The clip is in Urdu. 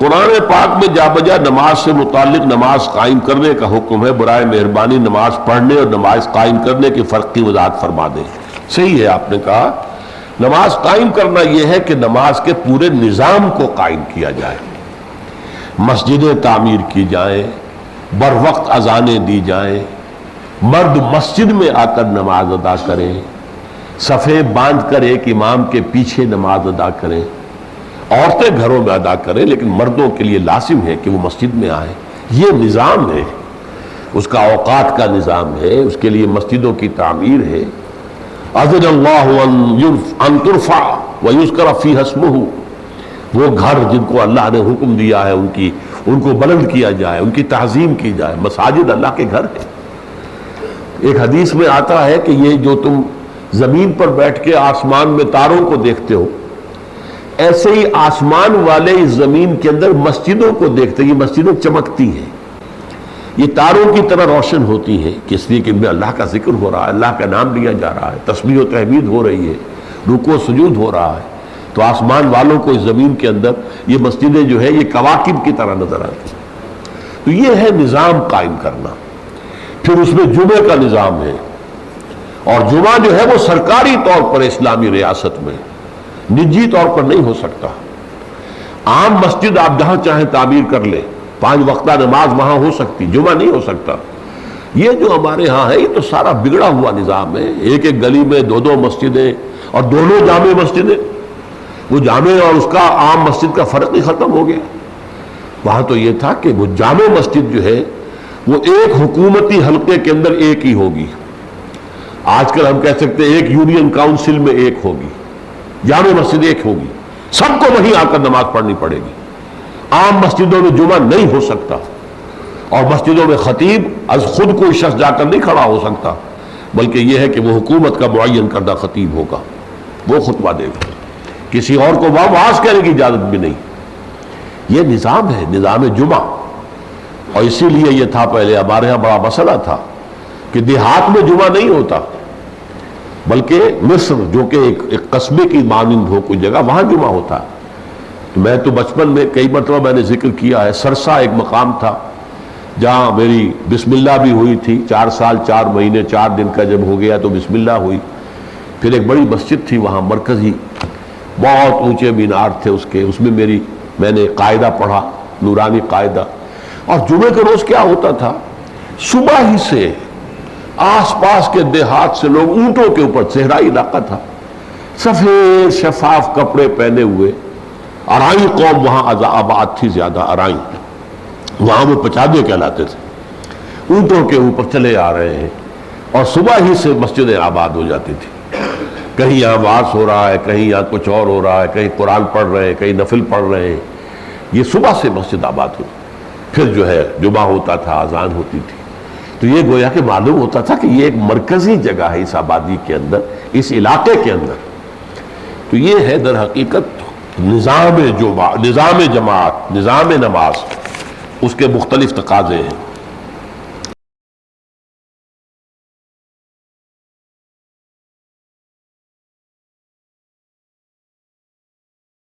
قرآن پاک میں جا بجا نماز سے متعلق نماز قائم کرنے کا حکم ہے، برائے مہربانی نماز پڑھنے اور نماز قائم کرنے کی فرق کی وضاحت فرما دیں۔ صحیح ہے آپ نے کہا، نماز قائم کرنا یہ ہے کہ نماز کے پورے نظام کو قائم کیا جائے، مسجدیں تعمیر کی جائیں، بر وقت اذانیں دی جائیں، مرد مسجد میں آ کر نماز ادا کریں، صفیں باندھ کر ایک امام کے پیچھے نماز ادا کریں، عورتیں گھروں میں ادا کریں لیکن مردوں کے لیے لازم ہے کہ وہ مسجد میں آئیں۔ یہ نظام ہے، اس کا اوقات کا نظام ہے، اس کے لیے مسجدوں کی تعمیر ہے۔ اذن اللہ ان ترفع ویذکر فیہا اسمہ، وہ گھر جن کو اللہ نے حکم دیا ہے ان کو بلند کیا جائے، ان کی تعظیم کی جائے۔ مساجد اللہ کے گھر ہے۔ ایک حدیث میں آتا ہے کہ یہ جو تم زمین پر بیٹھ کے آسمان میں تاروں کو دیکھتے ہو، ایسے ہی آسمان والے اس زمین کے اندر مسجدوں کو دیکھتے ہیں۔ یہ مسجدیں چمکتی ہیں، یہ تاروں کی طرح روشن ہوتی ہیں، اس لیے کہ ان میں اللہ کا ذکر ہو رہا ہے، اللہ کا نام لیا جا رہا ہے، تسبیح و تحمید ہو رہی ہے، رکوع و سجود ہو رہا ہے۔ تو آسمان والوں کو اس زمین کے اندر یہ مسجدیں جو ہے یہ کواکب کی طرح نظر آتی ہیں۔ تو یہ ہے نظام قائم کرنا۔ پھر اس میں جمعے کا نظام ہے، اور جمعہ جو ہے وہ سرکاری طور پر اسلامی ریاست میں، نجی طور پر نہیں ہو سکتا۔ عام مسجد آپ جہاں چاہیں تعمیر کر لیں، 5 وقتہ نماز وہاں ہو سکتی، جمعہ نہیں ہو سکتا۔ یہ جو ہمارے ہاں ہے یہ تو سارا بگڑا ہوا نظام ہے، ایک ایک گلی میں 2 مسجدیں اور دونوں جامع مسجدیں۔ وہ جامع اور اس کا عام مسجد کا فرق ہی ختم ہو گیا۔ وہاں تو یہ تھا کہ وہ جامع مسجد جو ہے وہ ایک حکومتی حلقے کے اندر ایک ہی ہوگی۔ آج کل ہم کہہ سکتے ہیں ایک یونین کاؤنسل میں ایک ہوگی، جامع مسجد ایک ہوگی، سب کو وہیں آ کر نماز پڑھنی پڑے گی۔ عام مسجدوں میں جمعہ نہیں ہو سکتا، اور مسجدوں میں خطیب از خود کوئی شخص جا کر نہیں کھڑا ہو سکتا، بلکہ یہ ہے کہ وہ حکومت کا معین کردہ خطیب ہوگا، وہ خطبہ دے گا، کسی اور کو واعظ کرنے کی اجازت بھی نہیں۔ یہ نظام ہے، نظام جمعہ۔ اور اسی لیے یہ تھا پہلے ہمارے ہاں بڑا مسئلہ تھا کہ دیہات میں جمعہ نہیں ہوتا، بلکہ مصر جو کہ ایک قصبے کی مانند ہو کوئی جگہ، وہاں جمعہ ہوتا ہے۔ تو میں تو بچپن میں کئی مرتبہ میں نے ذکر کیا ہے، سرسا ایک مقام تھا جہاں میری بسم اللہ بھی ہوئی تھی، 4 سال 4 مہینے 4 دن کا جب ہو گیا تو بسم اللہ ہوئی۔ پھر ایک بڑی مسجد تھی وہاں مرکزی، بہت اونچے مینار تھے اس میں میں نے قاعدہ پڑھا، نورانی قاعدہ۔ اور جمعے کے روز کیا ہوتا تھا، صبح ہی سے آس پاس کے دیہات سے لوگ اونٹوں کے اوپر، صحرائی علاقہ تھا، سفید شفاف کپڑے پہنے ہوئے، ارائی قوم وہاں آباد تھی زیادہ، ارائی، وہاں وہ پچادے کہلاتے تھے، اونٹوں کے اوپر چلے آ رہے ہیں، اور صبح ہی سے مسجدیں آباد ہو جاتی تھی۔ کہیں یہاں واعظ ہو رہا ہے، کہیں یہاں کچھ اور ہو رہا ہے، کہیں قرآن پڑھ رہے ہیں، کہیں نفل پڑھ رہے ہیں، یہ صبح سے مسجد آباد ہوتی۔ پھر جو ہے جمعہ ہوتا تھا، اذان ہوتی تھی۔ تو یہ گویا کہ معلوم ہوتا تھا کہ یہ ایک مرکزی جگہ ہے اس آبادی کے اندر، اس علاقے کے اندر۔ تو یہ ہے در حقیقت نظام جماعت، نظام نماز، اس کے مختلف تقاضے ہیں۔